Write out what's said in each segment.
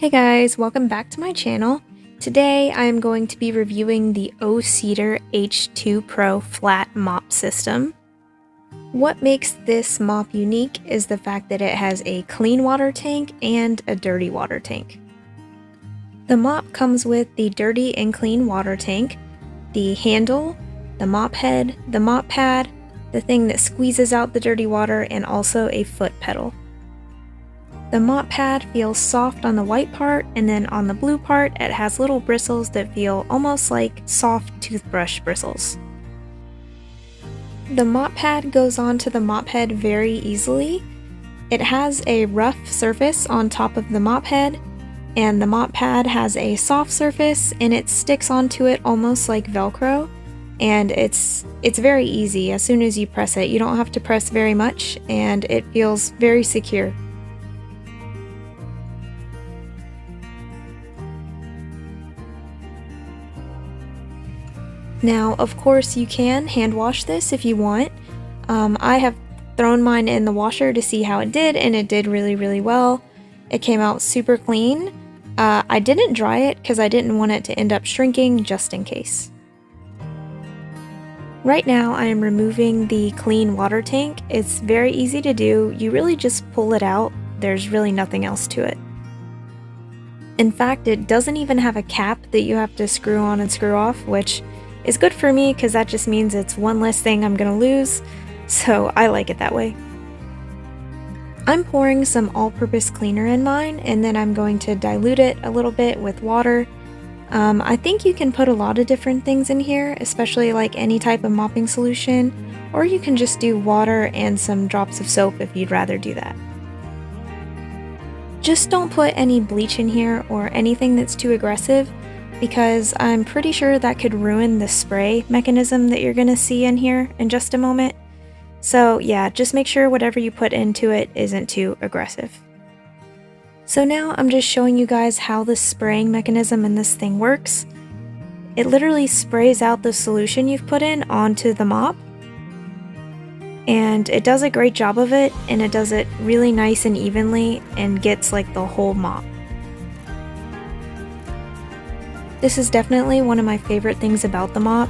Hey guys, welcome back to my channel. Today I am going to be reviewing the O-Cedar H2pro flat mop system. What makes this mop unique is the fact that it has a clean water tank and a dirty water tank. The mop comes with the dirty and clean water tank, the handle, the mop head, the mop pad, the thing that squeezes out the dirty water, and also a foot pedal. The mop pad feels soft on the white part, and then on the blue part it has little bristles that feel almost like soft toothbrush bristles. The mop pad goes onto the mop head very easily. It has a rough surface on top of the mop head, and the mop pad has a soft surface and it sticks onto it almost like Velcro, and it's very easy. As soon as you press it, you don't have to press very much and it feels very secure. Now, of course, you can hand wash this if you want. I have thrown mine in the washer to see how it did, and it did really well. It came out super clean. I didn't dry it because I didn't want it to end up shrinking just in case. Right now, I am removing the clean water tank. It's very easy to do. You really just pull it out. There's really nothing else to it. In fact, it doesn't even have a cap that you have to screw on and screw off, which is good for me because that just means it's one less thing I'm gonna lose, so I like it that way. I'm pouring some all-purpose cleaner in mine, and then I'm going to dilute it a little bit with water. I think you can put a lot of different things in here, especially like any type of mopping solution, or you can just do water and some drops of soap if you'd rather do that. Just don't put any bleach in here or anything that's too aggressive, because I'm pretty sure that could ruin the spray mechanism that you're gonna see in here in just a moment. So yeah, just make sure whatever you put into it isn't too aggressive. So now I'm just showing you guys how the spraying mechanism in this thing works. It literally sprays out the solution you've put in onto the mop, and it does a great job of it, and it does it really nice and evenly and gets like the whole mop. This is definitely one of my favorite things about the mop.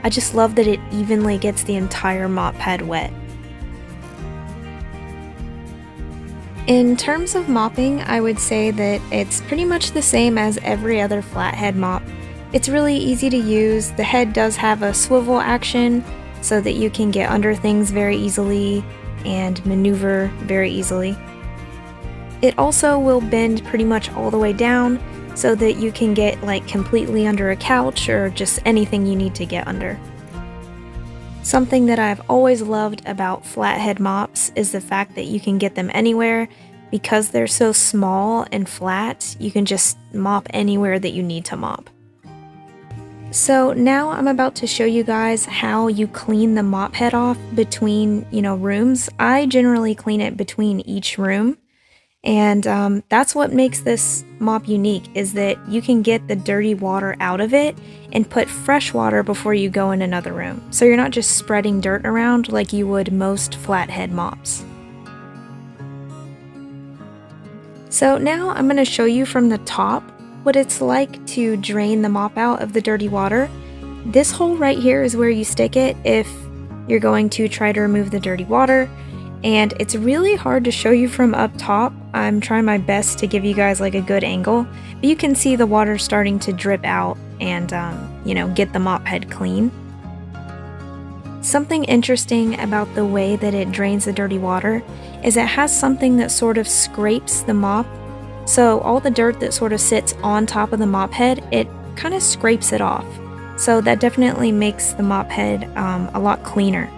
I just love that it evenly gets the entire mop pad wet. In terms of mopping, I would say that it's pretty much the same as every other flathead mop. It's really easy to use. The head does have a swivel action so that you can get under things very easily and maneuver very easily. It also will bend pretty much all the way down, so that you can get like completely under a couch or just anything you need to get under. Something that I've always loved about flathead mops is the fact that you can get them anywhere. Because they're so small and flat, you can just mop anywhere that you need to mop. So now I'm about to show you guys how you clean the mop head off between, rooms. I generally clean it between each room. And that's what makes this mop unique, is that you can get the dirty water out of it and put fresh water before you go in another room. So you're not just spreading dirt around like you would most flathead mops. So now I'm going to show you from the top what it's like to drain the mop out of the dirty water. This hole right here is where you stick it if you're going to try to remove the dirty water. And it's really hard to show you from up top. I'm trying my best to give you guys like a good angle, but you can see the water starting to drip out and, get the mop head clean. Something interesting about the way that it drains the dirty water is it has something that sort of scrapes the mop. So all the dirt that sort of sits on top of the mop head, it kind of scrapes it off. So that definitely makes the mop head a lot cleaner.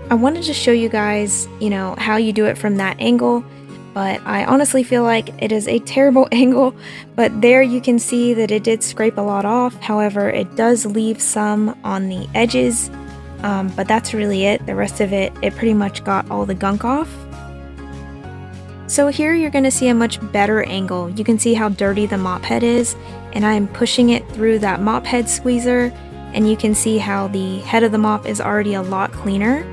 I wanted to show you guys, how you do it from that angle, but I honestly feel like it is a terrible angle. But there you can see that it did scrape a lot off. However, it does leave some on the edges, but that's really it. The rest of it pretty much got all the gunk off. So here you're going to see a much better angle. You can see how dirty the mop head is, and I am pushing it through that mop head squeezer, and you can see how the head of the mop is already a lot cleaner.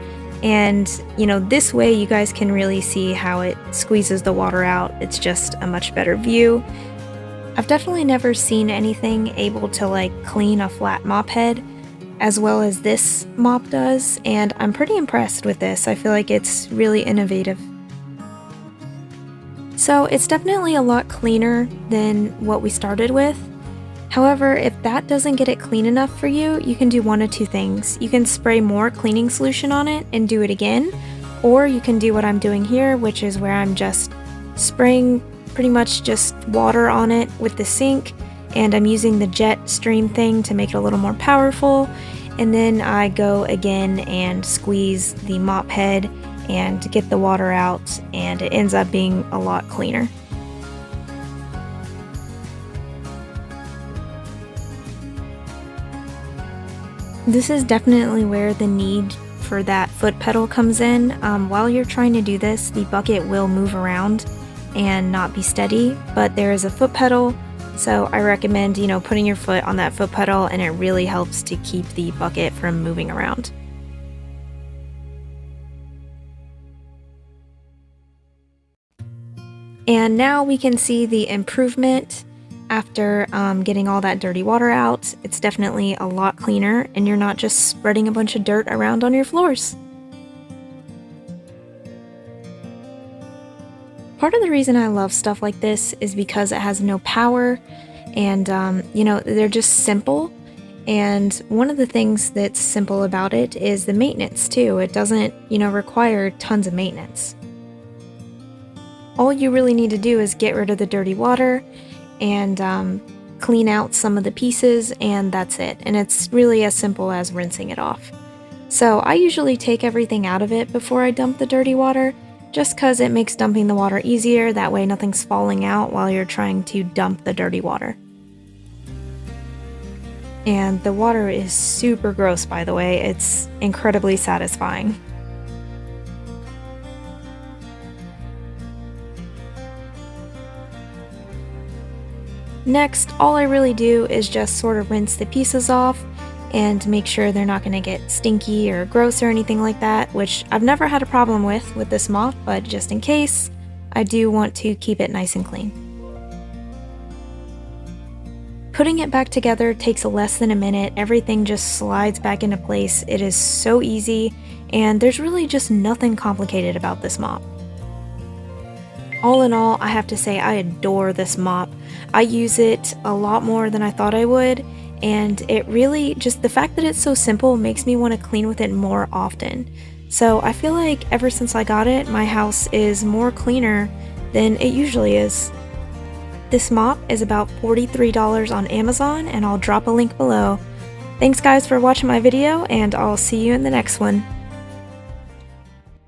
And, this way you guys can really see how it squeezes the water out. It's just a much better view. I've definitely never seen anything able to like clean a flat mop head as well as this mop does, and I'm pretty impressed with this. I feel like it's really innovative. So it's definitely a lot cleaner than what we started with. However, if that doesn't get it clean enough for you, you can do one of two things. You can spray more cleaning solution on it and do it again, or you can do what I'm doing here, which is where I'm just spraying pretty much just water on it with the sink, and I'm using the jet stream thing to make it a little more powerful, and then I go again and squeeze the mop head and get the water out, and it ends up being a lot cleaner. This is definitely where the need for that foot pedal comes in. While you're trying to do this, the bucket will move around and not be steady, but there is a foot pedal, so I recommend, putting your foot on that foot pedal, and it really helps to keep the bucket from moving around. And now we can see the improvement after getting all that dirty water out. It's definitely a lot cleaner, and you're not just spreading a bunch of dirt around on your floors. Part of the reason I love stuff like this is because it has no power, and they're just simple. And one of the things that's simple about it is the maintenance too. It doesn't, require tons of maintenance. All you really need to do is get rid of the dirty water and clean out some of the pieces, and that's it. And it's really as simple as rinsing it off. So I usually take everything out of it before I dump the dirty water, just because it makes dumping the water easier. That way nothing's falling out while you're trying to dump the dirty water. And the water is super gross, by the way. It's incredibly satisfying. Next, all I really do is just sort of rinse the pieces off and make sure they're not going to get stinky or gross or anything like that, which I've never had a problem with this mop, but just in case, I do want to keep it nice and clean. Putting it back together takes less than a minute. Everything just slides back into place. It is so easy, and there's really just nothing complicated about this mop. All in all, I have to say I adore this mop. I use it a lot more than I thought I would, and it really, just the fact that it's so simple makes me want to clean with it more often. So I feel like ever since I got it, my house is more cleaner than it usually is. This mop is about $43 on Amazon, and I'll drop a link below. Thanks guys for watching my video, and I'll see you in the next one.